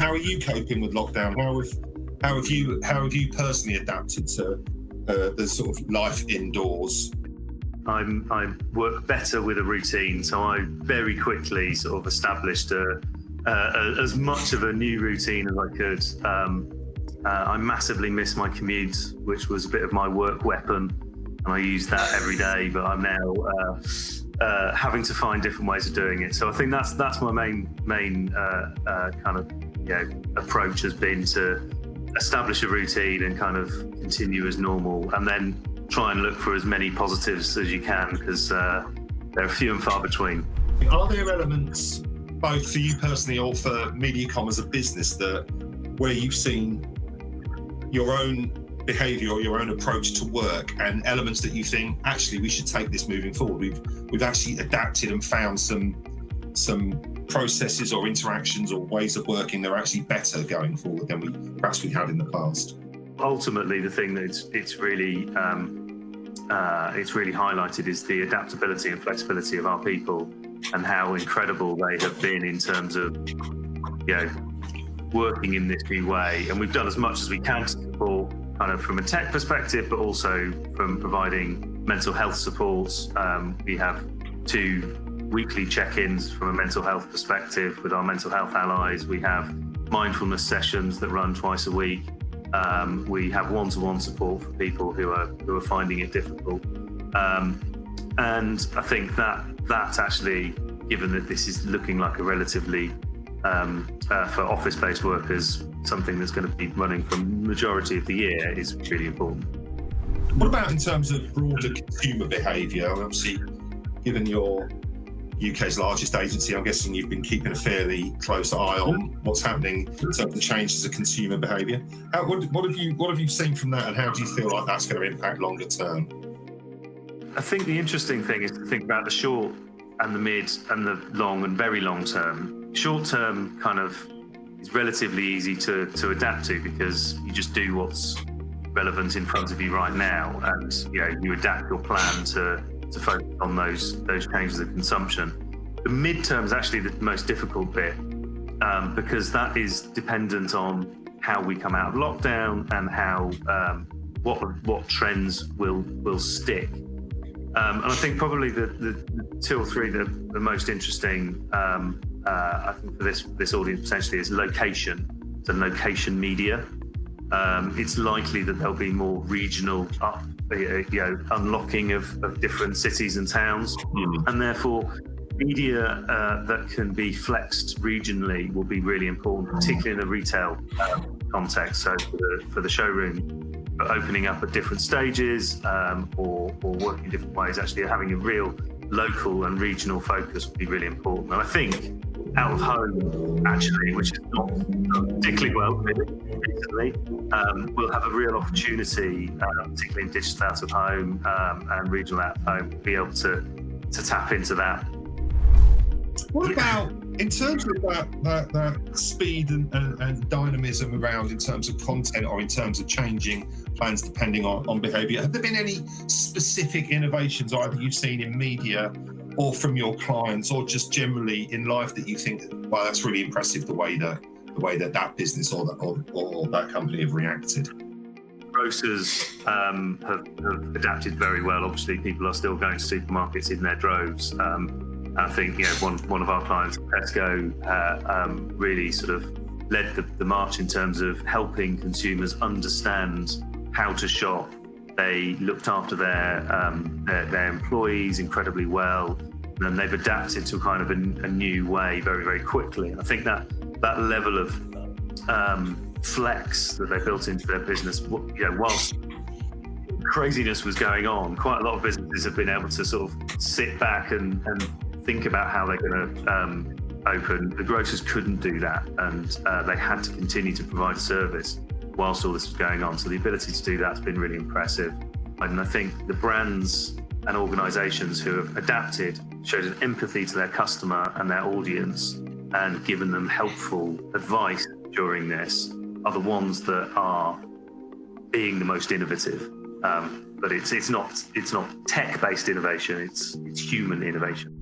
how are you coping with lockdown? How have you personally adapted to the sort of life indoors? I work better with a routine, so I very quickly sort of established as much of a new routine as I could. I massively miss my commute, which was a bit of my work weapon, and I use that every day. But I'm now having to find different ways of doing it. So I think that's my main kind of approach has been to establish a routine and kind of continue as normal, and then try and look for as many positives as you can, because they're few and far between. Are there elements, both for you personally or for MediaCom as a business, that where you've seen your own behaviour or your own approach to work and elements that you think, actually, we should take this moving forward? We've actually adapted and found some processes or interactions or ways of working that are actually better going forward than we had in the past. Ultimately, the thing that it's really highlighted is the adaptability and flexibility of our people, and how incredible they have been in terms of working in this new way. And we've done as much as we can to support, kind of from a tech perspective, but also from providing mental health support. We have 2 weekly check-ins from a mental health perspective with our mental health allies. We have mindfulness sessions that run twice a week. We have one-to-one support for people who are finding it difficult. And I think that actually, given that this is looking like a relatively, for office-based workers, something that's going to be running for the majority of the year, is really important. What about in terms of broader consumer behaviour? Obviously, given your UK's largest agency, I'm guessing you've been keeping a fairly close eye on what's happening in terms of changes of consumer behaviour. What have you seen from that, and how do you feel like that's going to impact longer term? I think the interesting thing is to think about the short and the mid and the long and very long term. Short term kind of is relatively easy to adapt to, because you just do what's relevant in front of you right now, and you adapt your plan to focus on those changes of consumption. The mid-term is actually the most difficult bit, because that is dependent on how we come out of lockdown and how what trends will stick. And I think probably the 2 or 3 the most interesting, I think for this audience potentially, is location. So location media. It's likely that there'll be more regional unlocking of different cities and towns, and therefore media that can be flexed regionally will be really important, particularly in a retail context. So for the showroom, opening up at different stages, or working different ways, actually having a real local and regional focus would be really important. And I think out of home, actually, which is not particularly well recently, we'll have a real opportunity, particularly in digital out of home and regional out of home, to be able to tap into that. What about in terms of that speed and dynamism around, in terms of content or in terms of changing plans depending on behaviour? Have there been any specific innovations either you've seen in media or from your clients, or just generally in life, that you think, well, that's really impressive, the way that business or that company have reacted? Grocers have adapted very well. Obviously, people are still going to supermarkets in their droves. I think one of our clients, Tesco, really sort of led the march in terms of helping consumers understand how to shop. They looked after their employees incredibly well, and they've adapted to kind of a new way very, very quickly. And I think that level of flex that they built into their business, whilst craziness was going on, quite a lot of businesses have been able to sort of sit back and think about how they're going to open. The grocers couldn't do that, and they had to continue to provide a service whilst all this was going on. So the ability to do that has been really impressive. And I think the brands and organisations who have adapted, showed an empathy to their customer and their audience, and given them helpful advice during this, are the ones that are being the most innovative. But it's not tech-based innovation, it's human innovation.